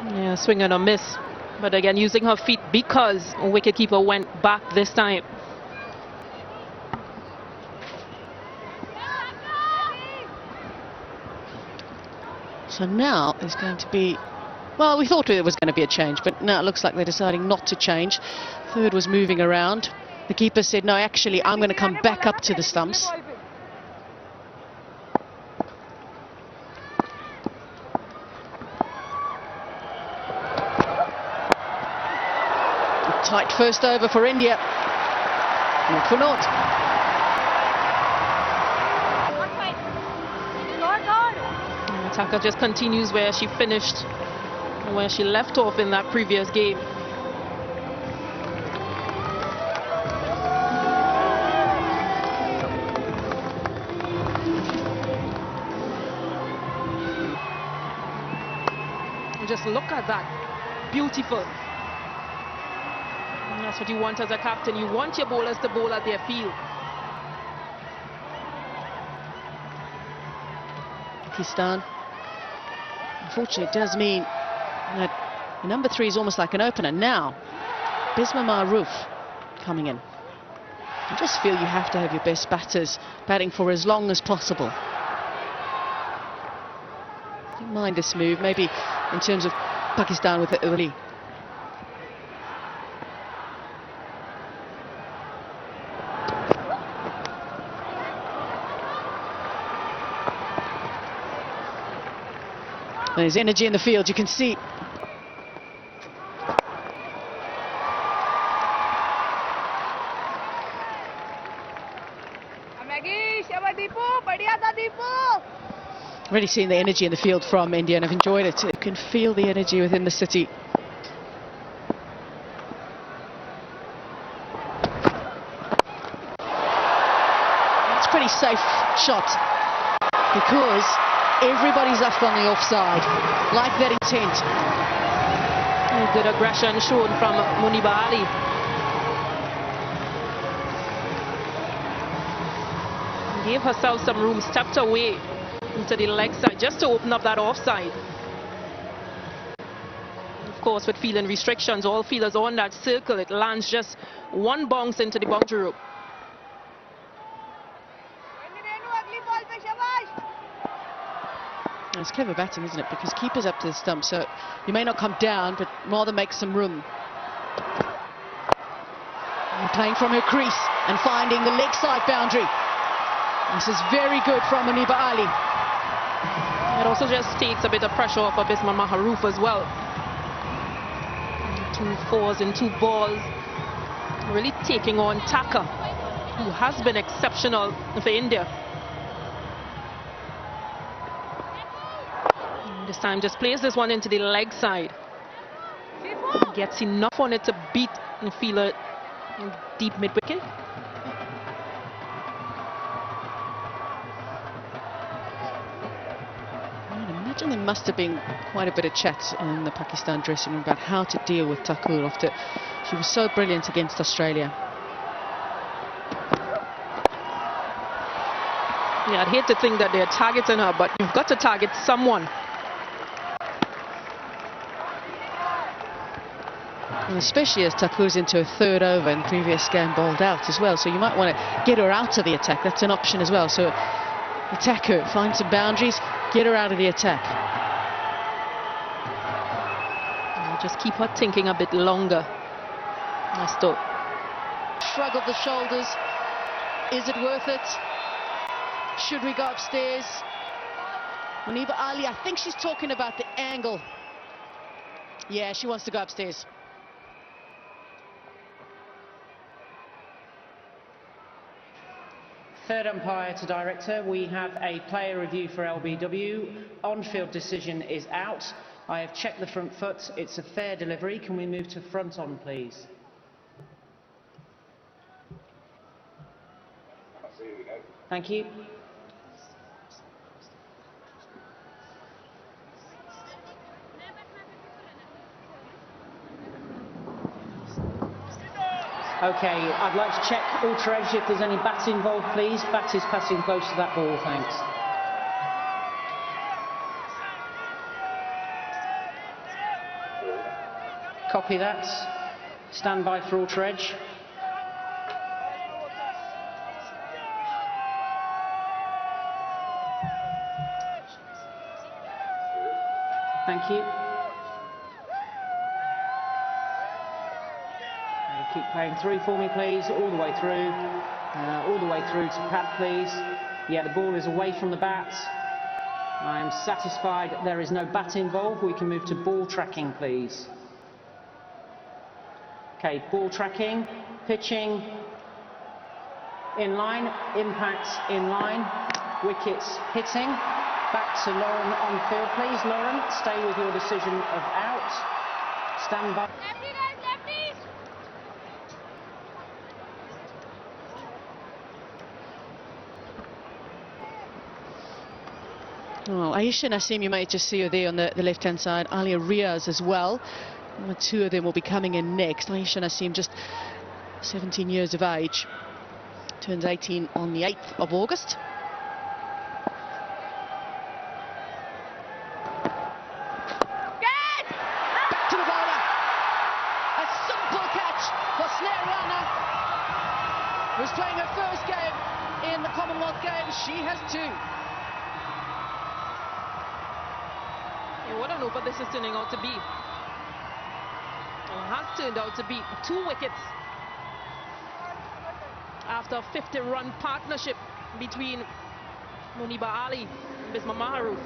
Yeah, swing and a miss. But again, using her feet because wicketkeeper went back this time. So now it's going to be, well, we thought it was going to be a change, but now it looks like they're deciding not to change. Third was moving around. The keeper said, no, actually, I'm going to come back up to the stumps. Tight first over for India. Not for naught. And attacker just continues where she finished, where she left off in that previous game. And just look at that. Beautiful. And that's what you want as a captain. You want your bowlers to bowl at their field. Pakistan. Unfortunately, it does mean that the number 3 is almost like an opener. Now, Bismar Maroof coming in. I just feel you have to have your best batters batting for as long as possible. Don't mind this move, maybe in terms of Pakistan with the early. There's energy in the field, you can see. Really seeing the energy in the field from India, and I've enjoyed it. You can feel the energy within the city. It's a pretty safe shot because everybody's left on the offside. Like that intent. Good aggression shown from Muniba Ali. Gave herself some room, stepped away into the leg side just to open up that offside. Of course, with fielding restrictions, all fielders on that circle, it lands just one bounce into the boundary rope. It's clever batting, isn't it? Because keeper's up to the stump, so you may not come down, but rather make some room. And playing from her crease and finding the leg side boundary. This is very good from Muniba Ali. It also just takes a bit of pressure off of Bismar Maroof as well. 2 fours and 2 balls. Really taking on Taka, who has been exceptional for India. This time just plays this one into the leg side. Gets enough on it to beat the fielder deep mid-wicket. I imagine there must have been quite a bit of chat in the Pakistan dressing room about how to deal with Thakur after she was so brilliant against Australia. Yeah, I'd hate to think that they're targeting her, but you've got to target someone. And especially as Thakur's into a 3rd over in the previous game, bowled out as well, so you might want to get her out of the attack. That's an option as well. So attack her, find some boundaries, get her out of the attack. Just keep her thinking a bit longer. Nice thought. Shrug of the shoulders. Is it worth it? Should we go upstairs? Muniba Ali, I think she's talking about the angle. Yeah, she wants to go upstairs. Third umpire to director, we have a player review for LBW. On-field decision is out. I have checked the front foot. It's a fair delivery. Can we move to front on, please? Thank you. Okay, I'd like to check alteration if there's any bat involved, please. Bat is passing close to that ball, thanks. Copy that. Stand by for alter edge. Thank you. Keep playing through for me, please. All the way through. All the way through to Pat, please. Yeah, the ball is away from the bat. I'm satisfied there is no bat involved. We can move to ball tracking, please. Okay, ball tracking, pitching, in line, impacts in line, wickets hitting. Back to Lauren on field, please. Lauren, stay with your decision of out. Stand by. Oh, Aisha Nasim, you might just see her there on the left-hand side. Alia Riaz as well. The two of them will be coming in next. Aisha Nasim, just 17 years of age. Turns 18 on the 8th of August. Back to the bowler. A simple catch for Snare Rana, who's playing her first game in the Commonwealth Games. She has 2. What an over this is turning out to be. Or has turned out to be 2 wickets after a 50-run partnership between Muniba Ali and Bisma Maharoof.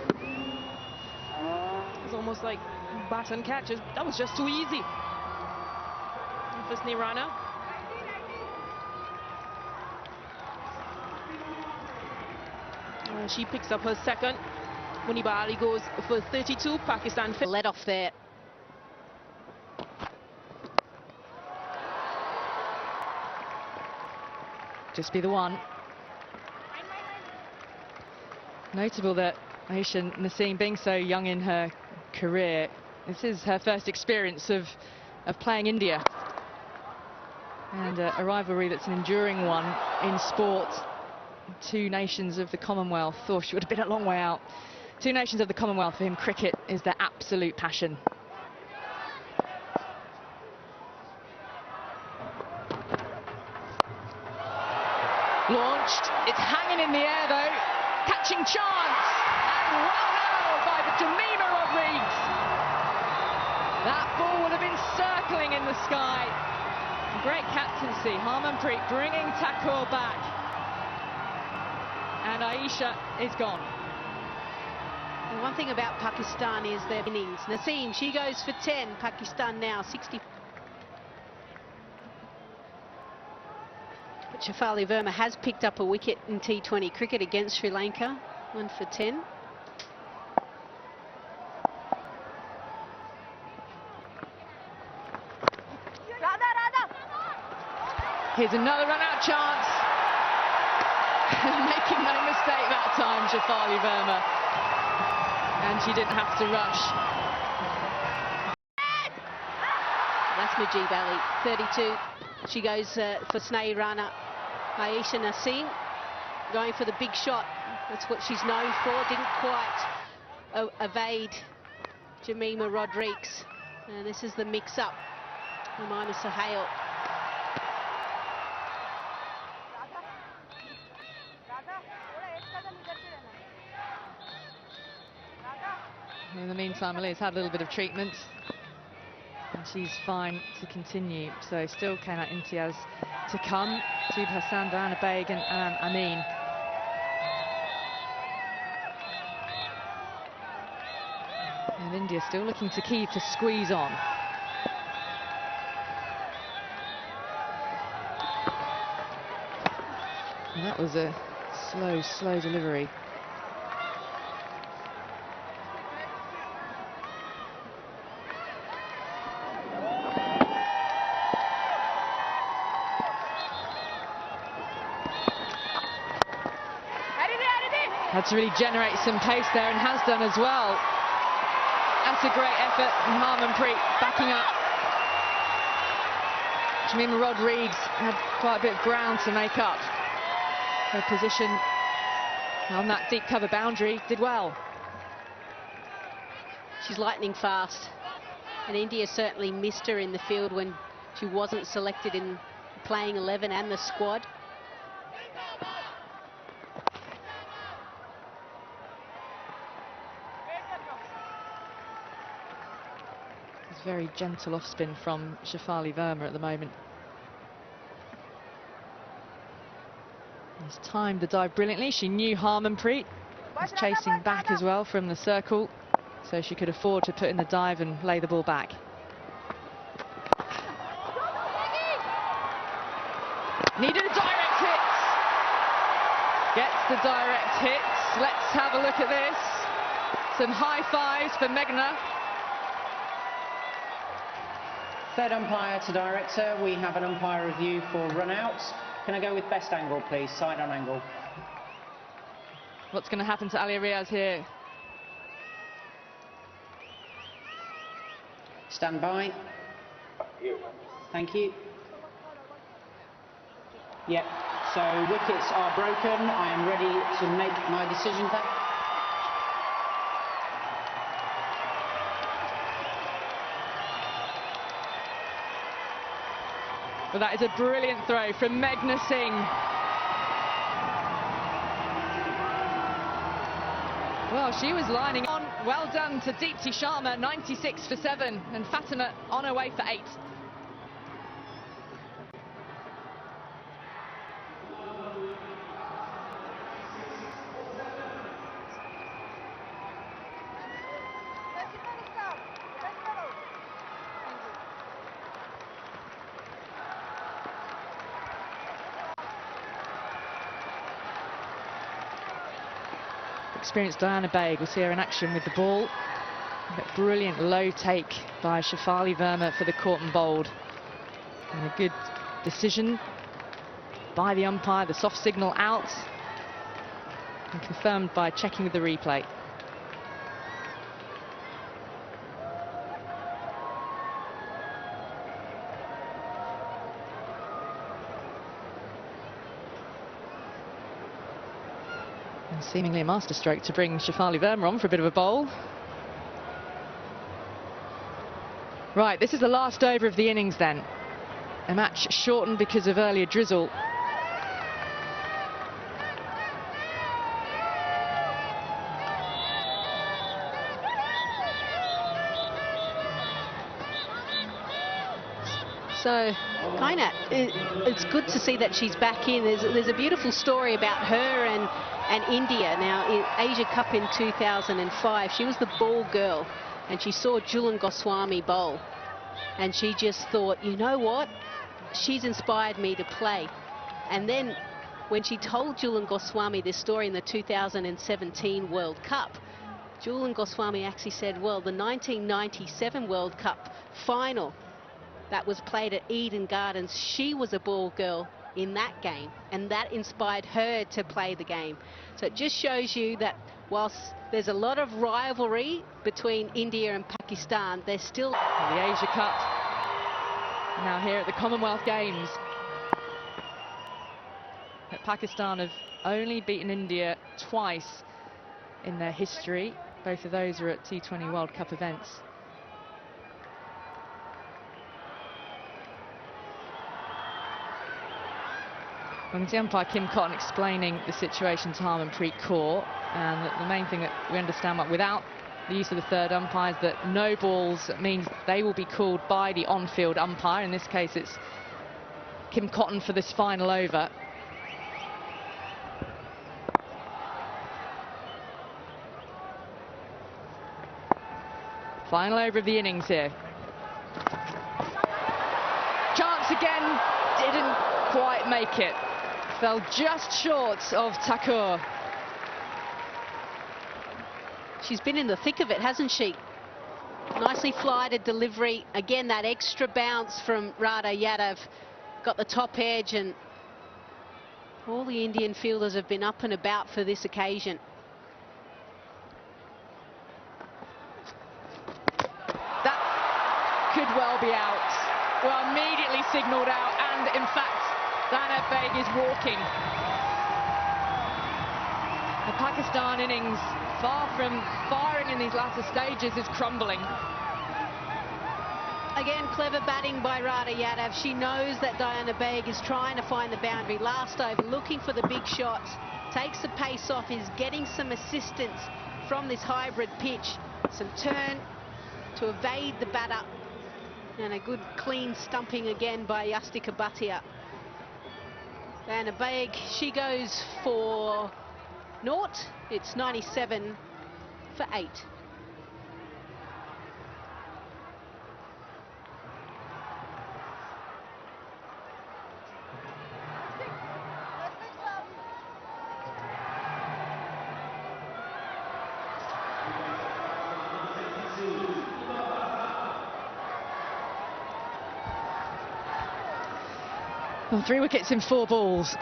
It's almost like bat and catches. That was just too easy. And for Snirana. And she picks up her second. Muniba Ali goes for 32. Pakistan Let off there. Just be the one. Notable that Aisha Nasim, being so young in her career, this is her first experience of playing India. And a rivalry that's an enduring one in sport. 2 nations of the Commonwealth. Thought she would have been a long way out. 2 nations of the Commonwealth, for him, cricket is their absolute passion. Launched, it's hanging in the air though, catching chance, and well held by the Jemima Rodrigues. That ball would have been circling in the sky. Great captaincy, Harmanpreet bringing Thakur back. And Aisha is gone. And one thing about Pakistan is their innings. Nasim, she goes for 10. Pakistan now 60. But Shafali Verma has picked up a wicket in T20 cricket against Sri Lanka. 1 for 10. Here's another run-out chance. Making no mistake that time, Shafali Verma. And she didn't have to rush. That's Mujib Ali, 32. She goes for Sneh Rana. Aisha Nasim going for the big shot. That's what she's known for. Didn't quite evade Jemima Rodrigues. And this is the mix-up. Umaima Sohail. In the meantime, Ali's had a little bit of treatment and she's fine to continue. So still Kainat Imtiaz to come. Tube Hassan, Diana Baig and Anand Amin. And India still looking to keep to squeeze on. And that was a slow delivery. Had to really generate some pace there and has done as well. That's a great effort from Harmanpreet backing up. Jemima Rodrigues had quite a bit of ground to make up. Her position on that deep cover boundary did well. She's lightning fast. And India certainly missed her in the field when she wasn't selected in playing 11 and the squad. It's very gentle off spin from Shafali Verma at the moment. He's timed the dive brilliantly. She knew Harmanpreet was chasing back as well from the circle, so she could afford to put in the dive and lay the ball back. Needed a direct hit. Gets the direct hit. Let's have a look at this. Some high fives for Meghna. Third umpire to director. We have an umpire review for run-outs. Can I go with best angle, please? Side on angle. What's going to happen to Alia Riaz here? Stand by. Thank you. Yep, so wickets are broken. I am ready to make my decision. Well, that is a brilliant throw from Meghna Singh. Well, she was lining on. Well done to Deepti Sharma, 96 for 7, and Fatima on her way for 8. Experienced Diana Baig, we'll see her in action with the ball. But brilliant low take by Shafali Verma for the caught and bowled. And a good decision by the umpire, the soft signal out, and confirmed by checking with the replay. And seemingly a masterstroke to bring Shafali Verma on for a bit of a bowl. Right, this is the last over of the innings then. A match shortened because of earlier drizzle. So, Kaina, it's good to see that she's back in. There's a beautiful story about her and India. Now, in Asia Cup in 2005, she was the ball girl, and she saw Julan Goswami bowl. And she just thought, you know what? She's inspired me to play. And then when she told Julan Goswami this story in the 2017 World Cup, Julan Goswami actually said, well, the 1997 World Cup final that was played at Eden Gardens, she was a ball girl in that game, and that inspired her to play the game. So it just shows you that whilst there's a lot of rivalry between India and Pakistan, there's still the Asia Cup now here at the Commonwealth Games. But Pakistan have only beaten India twice in their history. Both of those are at T20 World Cup events. And the umpire Kim Cotton explaining the situation to Harmanpreet Kaur, and the main thing that we understand, that without the use of the third umpire, is that no balls means they will be called by the on-field umpire. In this case, it's Kim Cotton for this final over. Final over of the innings here. Chance again, didn't quite make it. Fell just short of Thakur. She's been in the thick of it, hasn't she? Nicely flighted delivery. Again, that extra bounce from Radha Yadav got the top edge, and all the Indian fielders have been up and about for this occasion. That could well be out. Well, immediately signalled out, and in fact, Diana Baig is walking. The Pakistan innings, far from firing in these latter stages, is crumbling. Again, clever batting by Rada Yadav. She knows that Diana Baig is trying to find the boundary last over, looking for the big shots. Takes the pace off, is getting some assistance from this hybrid pitch. Some turn to evade the batter. And a good clean stumping again by Yastika Bhatia. Diana Baig, she goes for naught. It's 97 for 8. Well, 3 wickets in 4 balls.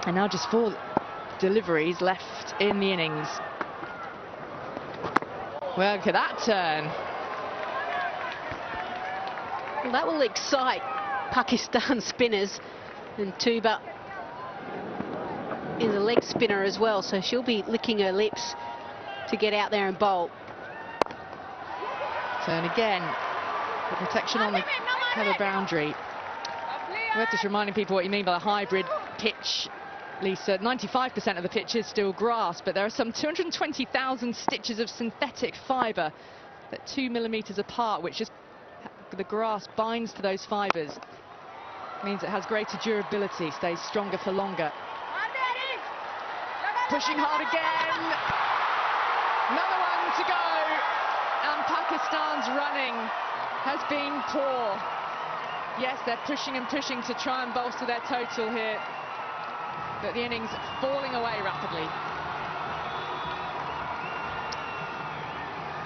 And now just 4 deliveries left in the innings. Well, look at that turn. Well, that will excite Pakistan spinners, and Tuba is a leg spinner as well, so she'll be licking her lips to get out there and bowl. Turn again. The protection on the cover boundary. We're just reminding people what you mean by a hybrid pitch, Lisa. 95% of the pitch is still grass, but there are some 220,000 stitches of synthetic fibre that 2 millimetres apart, which just the grass binds to those fibres. Means it has greater durability, stays stronger for longer. Pushing hard again. Another one to go. And Pakistan's running has been poor. Yes, they're pushing and pushing to try and bolster their total here. But the innings falling away rapidly.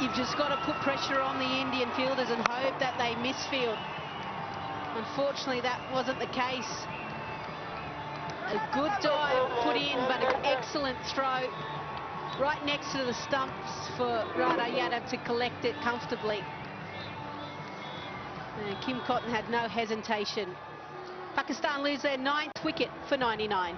You've just got to put pressure on the Indian fielders and hope that they misfield. Unfortunately, that wasn't the case. A good dive put in, but an excellent throw right next to the stumps for Rada Yadav to collect it comfortably. And Kim Cotton had no hesitation. Pakistan lose their 9th wicket for 99.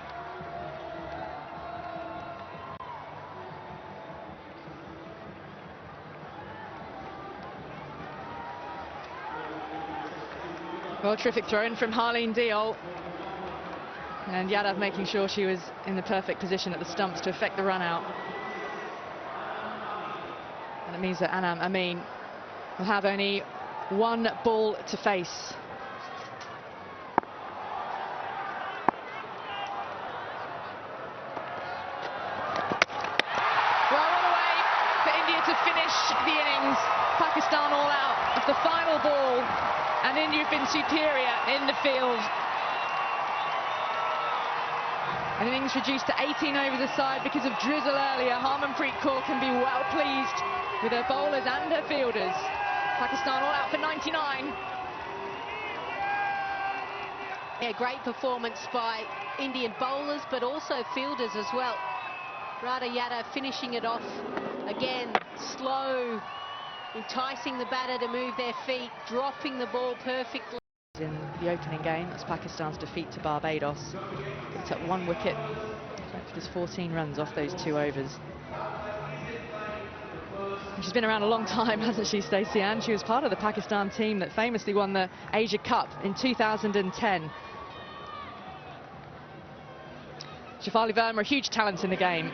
Well, terrific throw in from Harleen Deol. And Yadav making sure she was in the perfect position at the stumps to effect the run out. And it means that Anam Amin will have only 1 ball to face. Well, what a way for India to finish the innings. Pakistan all out of the final ball, and India have been superior in the field. An innings reduced to 18 overs aside because of drizzle earlier. Harmanpreet Kaur can be well pleased with her bowlers and her fielders. Pakistan all out for 99. Yeah, great performance by Indian bowlers, but also fielders as well. Rada Yadav finishing it off again, slow, enticing the batter to move their feet, dropping the ball perfectly. In the opening game, that's Pakistan's defeat to Barbados. Picked up 1 wicket, just 14 runs off those 2 overs. She's been around a long time, hasn't she, Stacey Ann? She was part of the Pakistan team that famously won the Asia Cup in 2010. Shafali Verma, a huge talent in the game.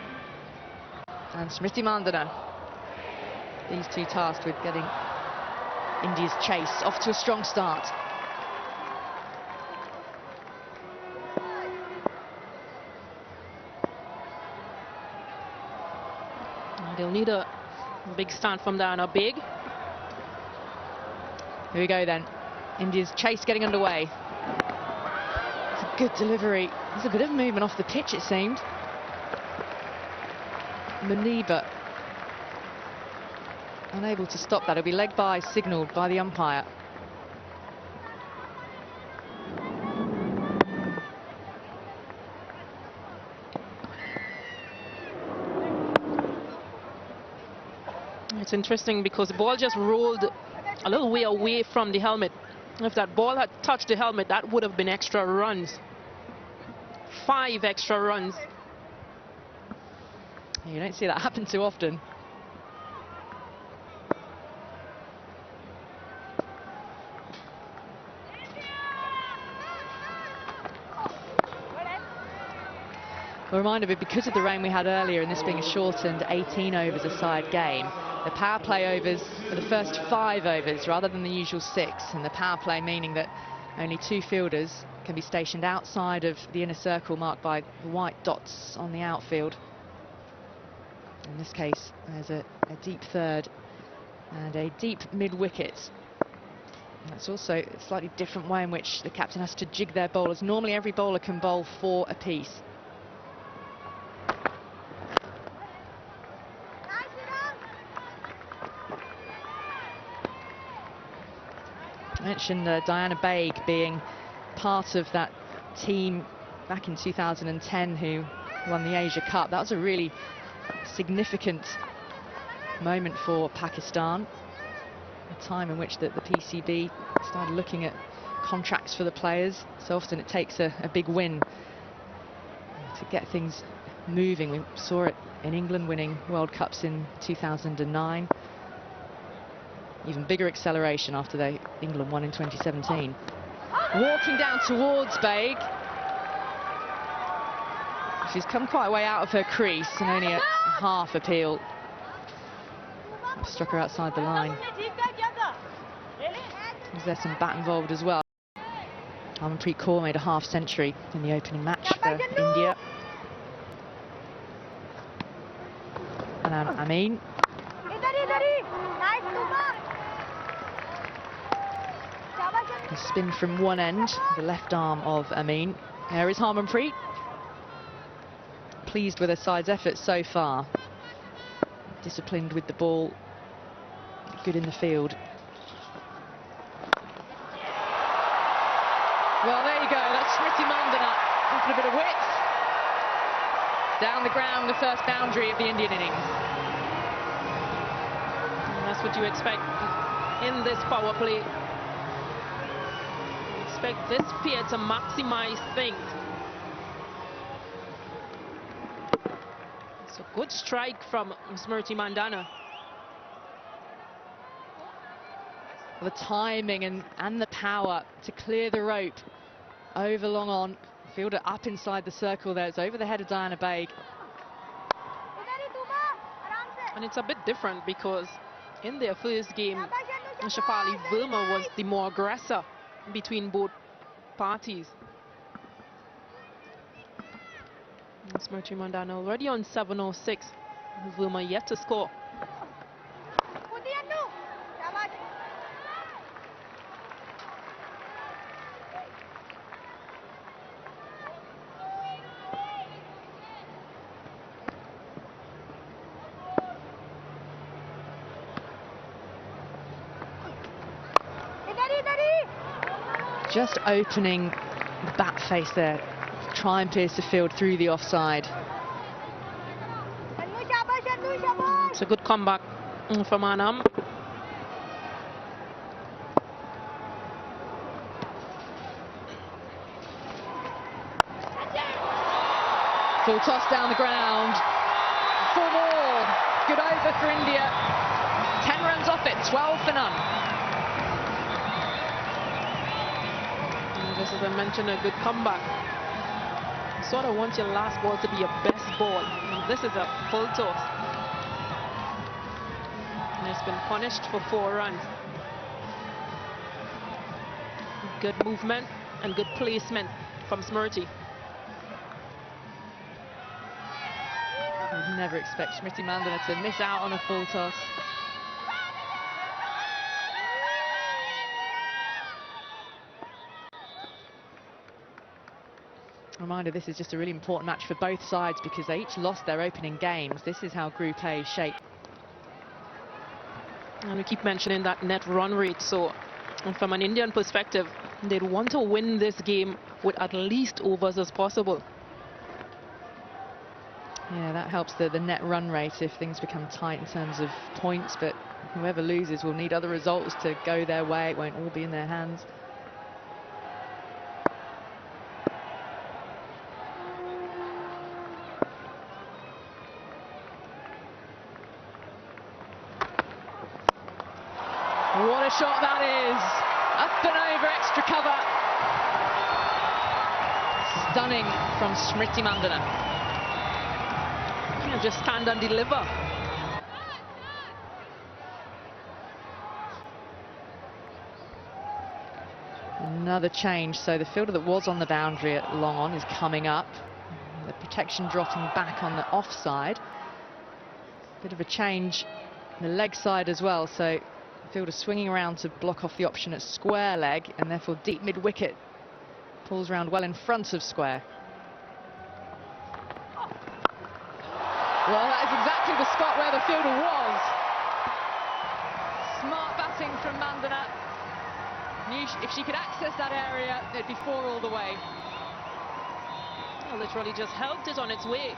And Smriti Mandana. These 2 tasked with getting India's chase off to a strong start. They'll need a big stand from Diana Baig. Here we go then. India's chase getting underway. It's a good delivery. There's a bit of movement off the pitch, it seemed. Muniba unable to stop that. It'll be leg by signalled by the umpire. It's interesting because the ball just rolled a little way away from the helmet. If that ball had touched the helmet, that would have been extra runs. 5 extra runs. You don't see that happen too often. A reminder, but because of the rain we had earlier and this being a shortened 18 overs a side game, the power play overs are the first 5 overs rather than the usual 6, and the power play meaning that only 2 fielders can be stationed outside of the inner circle marked by white dots on the outfield. In this case, there's a deep third and a deep mid-wicket. That's also a slightly different way in which the captain has to jig their bowlers. Normally every bowler can bowl 4 apiece. I mentioned Diana Baig being part of that team back in 2010 who won the Asia Cup. That was a really significant moment for Pakistan, a time in which the PCB started looking at contracts for the players. So often it takes a big win to get things moving. We saw it in England winning World Cups in 2009. Even bigger acceleration after England won in 2017. Walking down towards Baig. She's come quite a way out of her crease and only a half appeal. Struck her outside the line. Was there some bat involved as well? Harmanpreet Kaur made a half century in the opening match for India. And Amin. A spin from one end, the left arm of Amin. There is Harmanpreet. Pleased with her side's efforts so far. Disciplined with the ball. Good in the field. Well, there you go. That's Smriti Mandana after a bit of width. Down the ground, the first boundary of the Indian innings. And that's what you expect in this power play. You expect this pair to maximize things. It's a good strike from Smriti Mandana. The timing and the power to clear the rope over long on. Fielder up inside the circle there. It's over the head of Diana Baig. And it's a bit different because in their first game, Shafali Verma was the more aggressor between both parties. And Smriti Mandana already on 706. Verma yet to score. Just opening the bat face there. Try and pierce the field through the offside. It's a good comeback from Anam. Full toss down the ground. 4 more. Good over for India. 10 runs off it, 12 for none. Just as I mentioned, a good comeback. You sort of want your last ball to be your best ball. And this is a full toss. And it's been punished for 4 runs. Good movement and good placement from Smriti. I'd never expect Smriti Mandana to miss out on a full toss. Reminder, this is just a really important match for both sides because they each lost their opening games. This is how Group A is shaped. And we keep mentioning that net run rate. So from an Indian perspective, they'd want to win this game with at least overs as possible. Yeah, that helps the net run rate if things become tight in terms of points. But whoever loses will need other results to go their way. It won't all be in their hands. What a shot that is! Up and over, extra cover. Stunning from Smriti Mandana. just stand and deliver. Another change, so the fielder that was on the boundary at long on is coming up. The protection dropping back on the offside. Bit of a change on the leg side as well, so the fielder swinging around to block off the option at square leg, and therefore deep mid-wicket. Pulls round well in front of square. Well, that is exactly the spot where the fielder was. Smart batting from Mandana. Knew if she could access that area, it'd be 4 all the way. Well, literally just helped it on its way.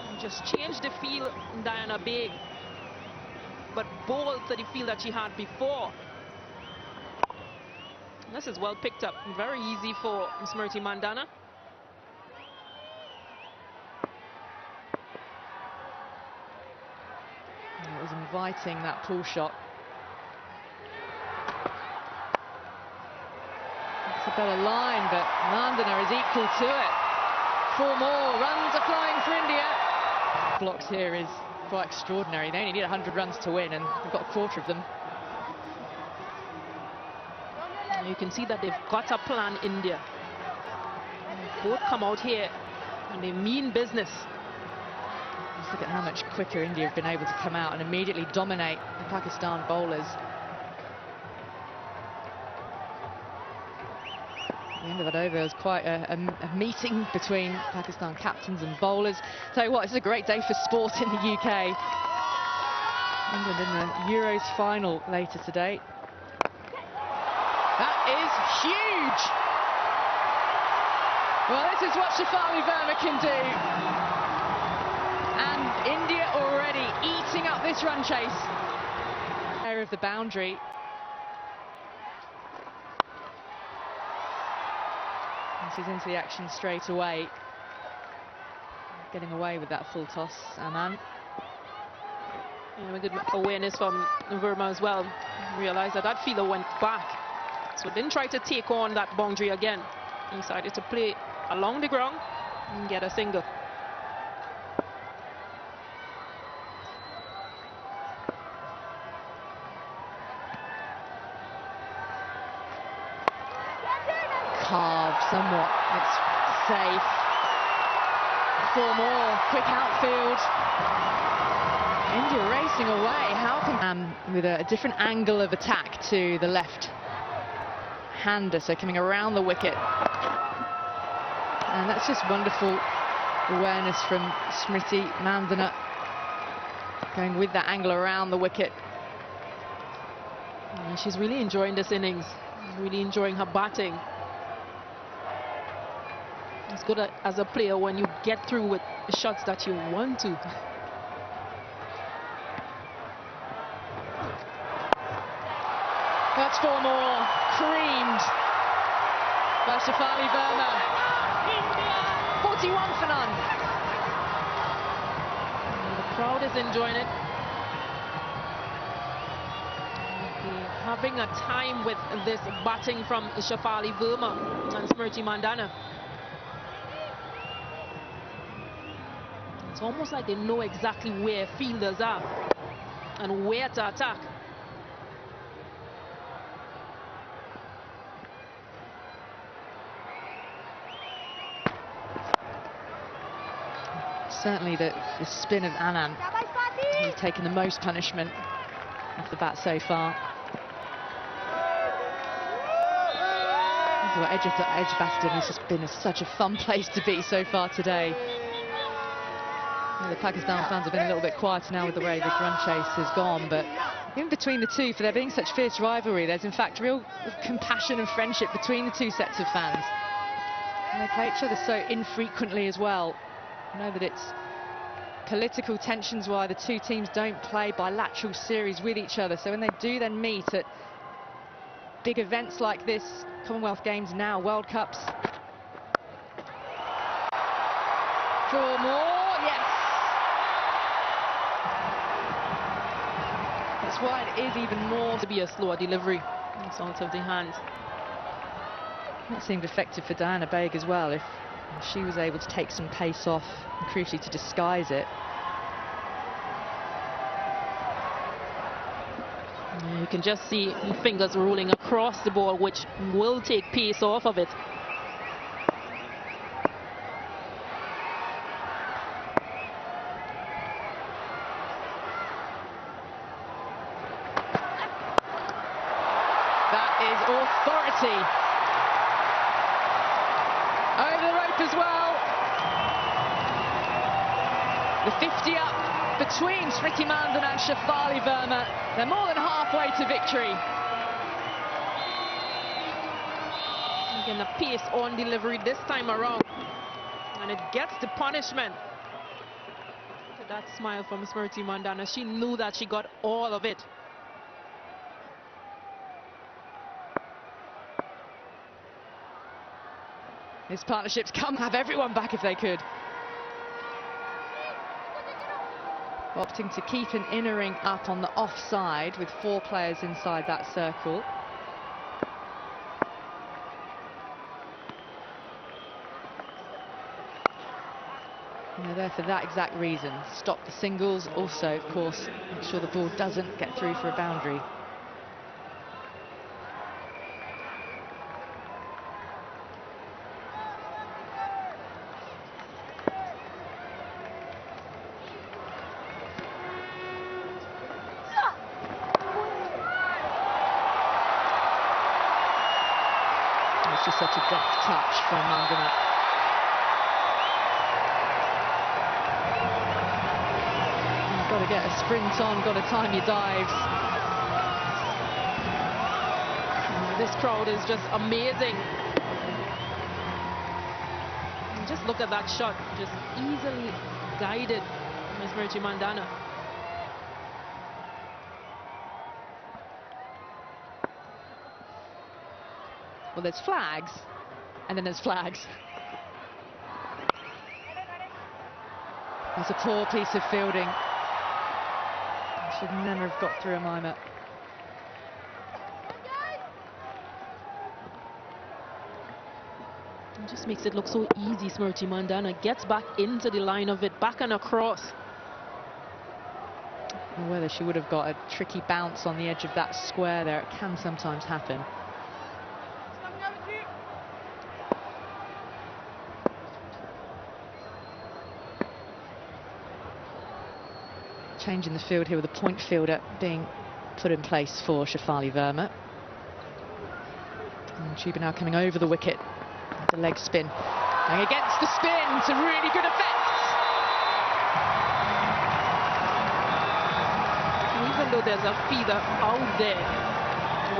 And just changed the field in Diana Baig, but bowled to the field that she had before. This is well picked up. Very easy for Smriti Mandana. It was inviting, that pull shot. It's a better line, but Mandana is equal to it. 4 more runs are flying for India. Blocks here is quite extraordinary. They only need 100 runs to win, and they've got a quarter of them. You can see that they've got a plan, India. They've both come out here and they mean business. Just look at how much quicker India have been able to come out and immediately dominate the Pakistan bowlers. At the end of that over, there was quite a meeting between Pakistan captains and bowlers. Tell you what, this is a great day for sport in the UK. England in the Euros final later today. That is huge! Well, this is what Shafali Verma can do. And India already eating up this run chase. Area of the boundary. And she's into the action straight away. Getting away with that full toss, Aman. Yeah, good awareness from Verma as well. Realised that fielder went back, so didn't try to take on that boundary again. He decided to play along the ground and get a single. Carved somewhat, it's safe. 4 more, quick outfield. India racing away. How can with a different angle of attack to the left hander, so coming around the wicket, and that's just wonderful awareness from Smriti Mandana, going with that angle around the wicket. And she's really enjoying this innings, really enjoying her batting. It's good as a player when you get through with the shots that you want to. That's 4 more, creamed by Shafali Verma. 41 for none. And the crowd is enjoying it. They're having a time with this batting from Shafali Verma and Smriti Mandana. It's almost like they know exactly where fielders are and where to attack. Certainly the spin of Anand, who's taken the most punishment off the bat so far. Well, Edgbaston has just been such a fun place to be so far today. The Pakistan fans have been a little bit quieter now with the way this run chase has gone, but in between the two, for there being such fierce rivalry, there's in fact real compassion and friendship between the two sets of fans. And they play each other so infrequently as well. I know that it's political tensions why the two teams don't play bilateral series with each other, so when they do then meet at big events like this, Commonwealth Games now, World Cups. 4 more, yes! That's why it is even more To be a slower delivery, it's out of the hands. That seemed effective for Diana Baig as well. If She was able to take some pace off and crucially to disguise it. Yeah, you can just see fingers rolling across the ball, which will take pace off of it. That is authority. Over the rope as well. The 50 up between Smriti Mandhana and Shefali Verma. They're more than halfway to victory. Again, the pace on delivery this time around. And it gets the punishment. That smile from Smriti Mandhana. She knew that she got all of it. This partnership's come have everyone back if they could. Opting to keep an inner ring up on the offside with 4 players inside that circle. And they're there for that exact reason. Stop the singles. Also, of course, make sure the ball doesn't get through for a boundary. It's just such a deft touch from Mandhana. You've got to get a sprint on, got to time your dives. This crowd is just amazing. And just look at that shot, just easily guided by Smriti Mandhana. Well, there's flags, and then there's flags. That's a poor piece of fielding. Should never have got through a mimer. It just makes it look so easy. Smriti Mandhana gets back into the line of it, back and across. Or whether she would have got a tricky bounce on the edge of that square there, it can sometimes happen. Change in the field here with a point fielder being put in place for Shefali Verma. And Chuba now coming over the wicket. The leg spin. Going against the spin to really good effect. Even though there's a feeder out there,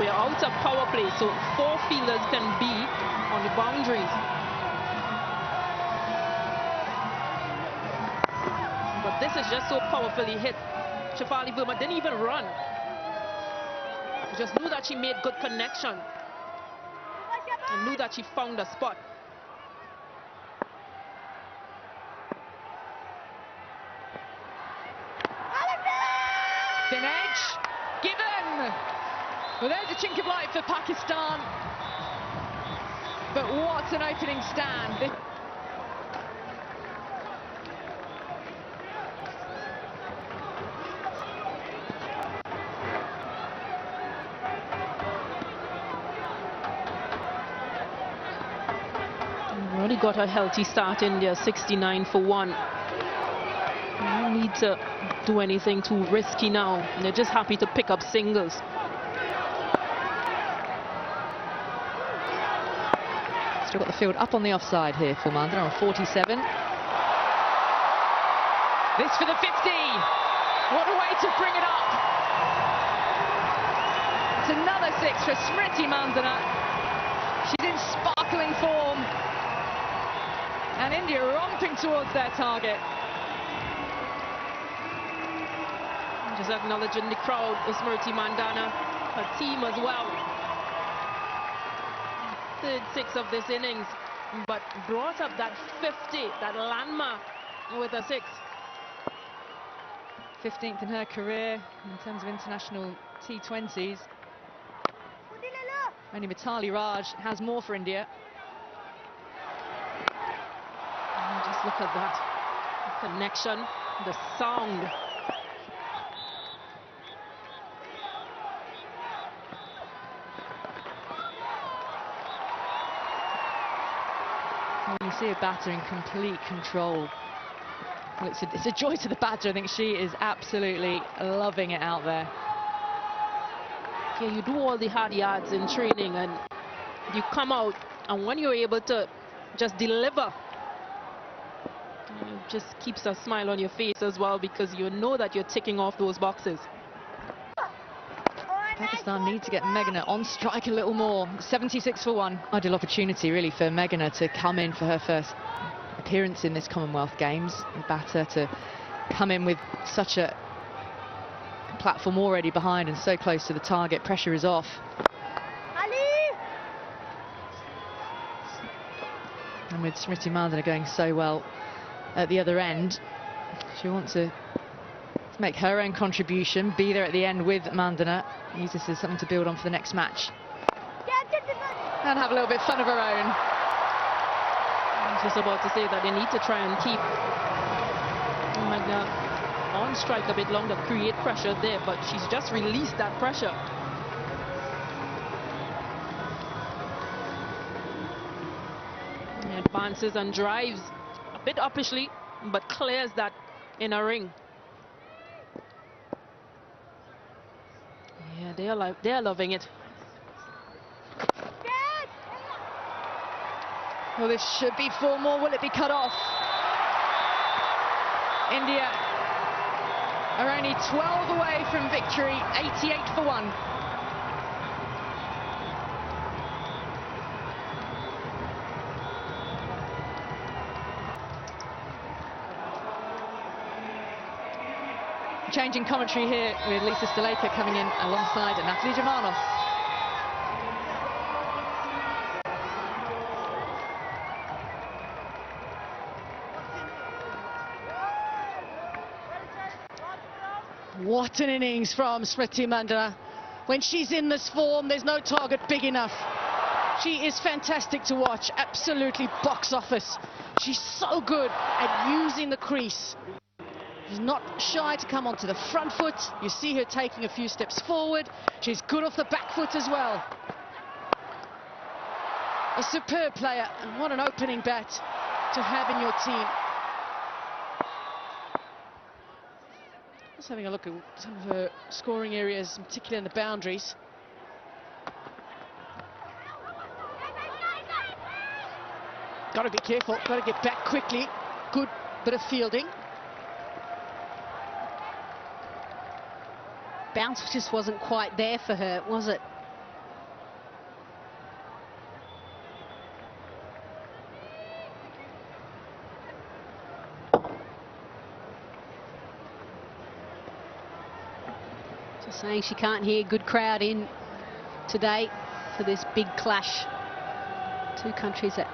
we're out of power play, so 4 fielders can be on the boundaries. But this is just so powerfully hit. Shefali Verma didn't even run. She just knew that she made good connection and knew that she found a spot. Thin edge, given. Well, there's a chink of light for Pakistan. But what an opening stand. Already got a healthy start. India 69 for 1. No need to do anything too risky now. They're just happy to pick up singles. Still got the field up on the offside here for Mandhana on 47. This for the 50. What a way to bring it up. It's another 6 for Smriti Mandhana. She's in sparkling form. And India romping towards their target. Just acknowledging the crowd, Smriti Mandhana, her team as well. 3rd 6 of this innings, but brought up that 50, that landmark with a 6. 15th in her career in terms of international T20s. Only Mitali Raj has more for India. Look at that. Connection, the sound. When you see a batter in complete control, well, it's a joy to the batter. I think she is absolutely loving it out there. Yeah, you do all the hard yards in training and you come out, and when you're able to just deliver, it just keeps a smile on your face as well, because you know that you're ticking off those boxes. Pakistan need to get Meghna on strike a little more. 76 for 1. Ideal opportunity really for Meghna to come in for her first appearance in this Commonwealth Games. A batter to come in with such a platform already behind and so close to the target. Pressure is off. And with Smriti Mandana going so well at the other end, she wants to make her own contribution, be there at the end with Mandana, use this as something to build on for the next match. And have a little bit fun of her own. I was just about to say that they need to try and keep Meghna on strike a bit longer, create pressure there, but she's just released that pressure. Advances and drives a bit uppishly, but clears that inner ring. Yeah, they're loving it. Well, this should be 4 more. Will it be cut off? India are only 12 away from victory, 88 for 1. Changing commentary here with Lisa Sthalekar coming in alongside Natalie Germanos. What an innings from Smriti Mandana. When she's in this form, there's no target big enough. She is fantastic to watch, absolutely box office. She's so good at using the crease. She's not shy to come onto the front foot. You see her taking a few steps forward. She's good off the back foot as well. A superb player, and what an opening bat to have in your team. Just having a look at some of her scoring areas, particularly in the boundaries. Got to be careful, got to get back quickly. Good bit of fielding. Bounce just wasn't quite there for her, was it? Just saying she can't hear. Good crowd in today for this big clash. Two countries are...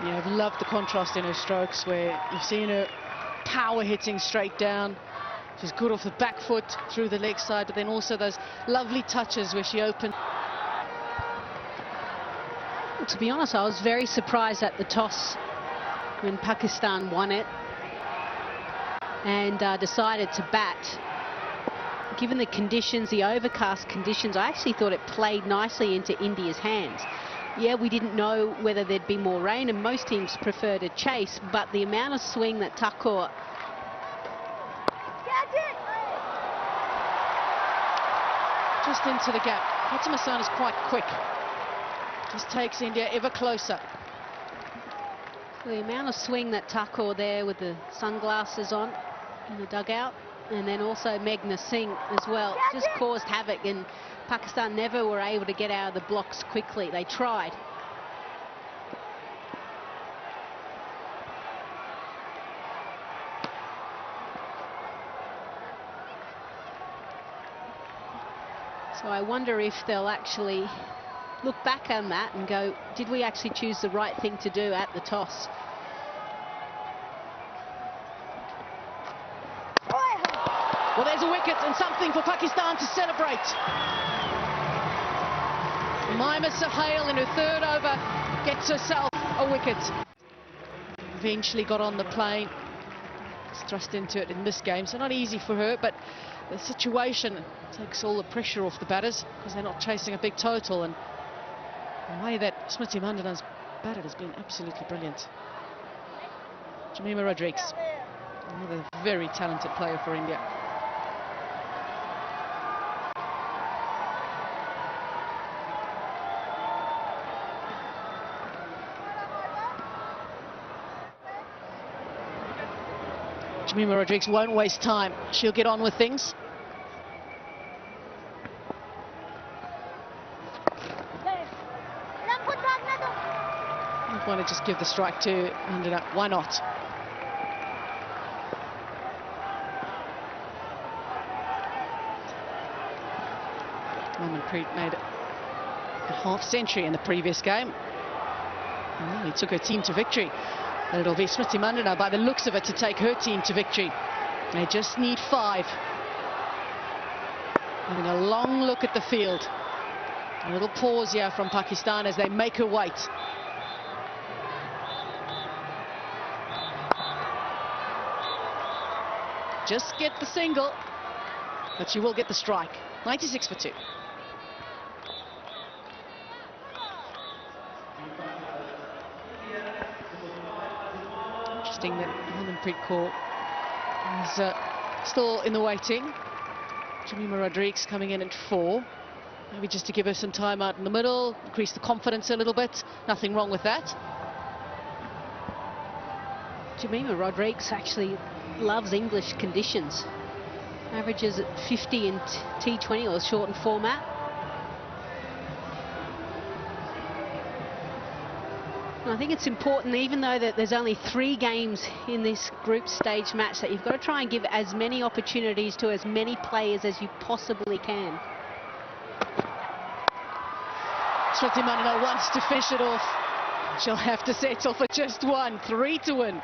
Yeah, I've loved the contrast in her strokes, where you've seen her power hitting straight down. She's good off the back foot through the leg side, but then also those lovely touches where she opened. Well, to be honest, I was very surprised at the toss when Pakistan won it and decided to bat. Given the conditions, the overcast conditions, I actually thought it played nicely into India's hands. Yeah, we didn't know whether there'd be more rain, and most teams prefer to chase, but the amount of swing that Thakur... Just into the gap. Fatima Hassan is quite quick. Just takes India ever closer. The amount of swing that Thakur there with the sunglasses on in the dugout, and then also Meghna Singh as well, just caused havoc, and Pakistan never were able to get out of the blocks quickly. They tried. So I wonder if they'll actually look back on that and go, did we actually choose the right thing to do at the toss? Well, there's a wicket and something for Pakistan to celebrate. Maima Sohail in her third over gets herself a wicket. Eventually got on the plane. It's thrust into it in this game, so not easy for her, but the situation takes all the pressure off the batters because they're not chasing a big total, and the way that Smriti Mandana's batted has been absolutely brilliant. Jemima Rodrigues, another very talented player for India. Jemima Rodrigues won't waste time. She'll get on with things. I want to just give the strike to Mandana. Why not? Harmanpreet made a half-century in the previous game. And he took her team to victory. And it'll be Smriti Mandana, by the looks of it, to take her team to victory. They just need 5. Having a long look at the field. A little pause here from Pakistan as they make her wait. Just get the single, but she will get the strike. 96 for 2. Interesting that Harmanpreet Kaur is still in the waiting. Jemima Rodrigues coming in at 4. Maybe just to give her some time out in the middle, increase the confidence a little bit. Nothing wrong with that. Jemima Rodrigues actually loves English conditions. Averages at 50 in T20 or shortened format. And I think it's important, even though that there's only 3 games in this group stage match, that you've got to try and give as many opportunities to as many players as you possibly can. Smriti Mandana wants to fish it off. She'll have to settle for just 1. 3 to win.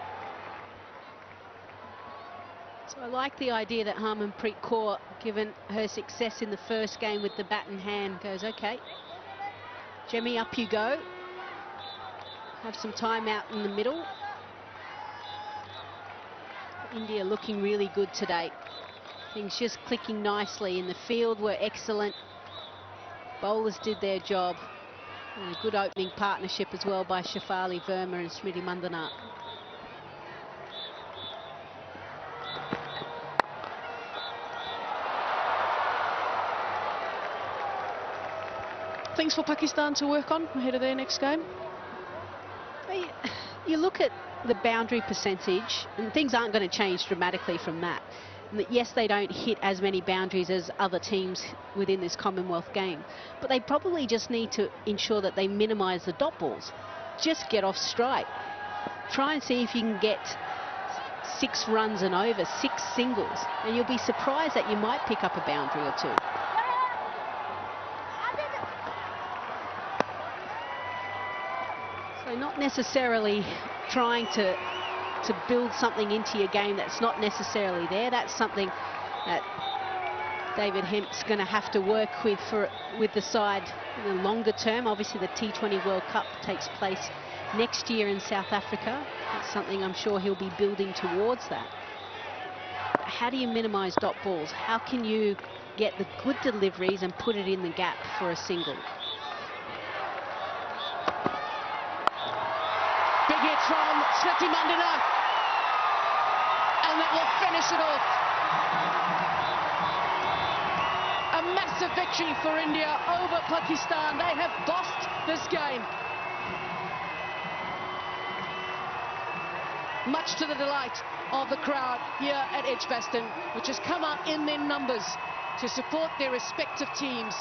So I like the idea that Harmanpreet Kaur, given her success in the first game with the bat in hand, goes, okay, Jemmy, up you go. Have some time out in the middle. India looking really good today. Things just clicking nicely. In the field were excellent. Bowlers did their job. And a good opening partnership as well by Shafali Verma and Smriti Mandana. Things for Pakistan to work on ahead of their next game? You look at the boundary percentage, and things aren't going to change dramatically from that. Yes, they don't hit as many boundaries as other teams within this Commonwealth game, but they probably just need to ensure that they minimise the dot balls. Just get off strike. Try and see if you can get 6 runs and over, 6 singles, and you'll be surprised that you might pick up a boundary or 2. So not necessarily trying to build something into your game that's not necessarily there. That's something that David Hemp's going to have to work with the side in the longer term. Obviously, the T20 World Cup takes place next year in South Africa. That's something I'm sure he'll be building towards that. But how do you minimise dot balls? How can you get the good deliveries and put it in the gap for a single? Big hit from Smriti Mandana, and that will finish it off. A massive victory for India over Pakistan. They have bossed this game, much to the delight of the crowd here at Edgbaston, which has come out in their numbers to support their respective teams.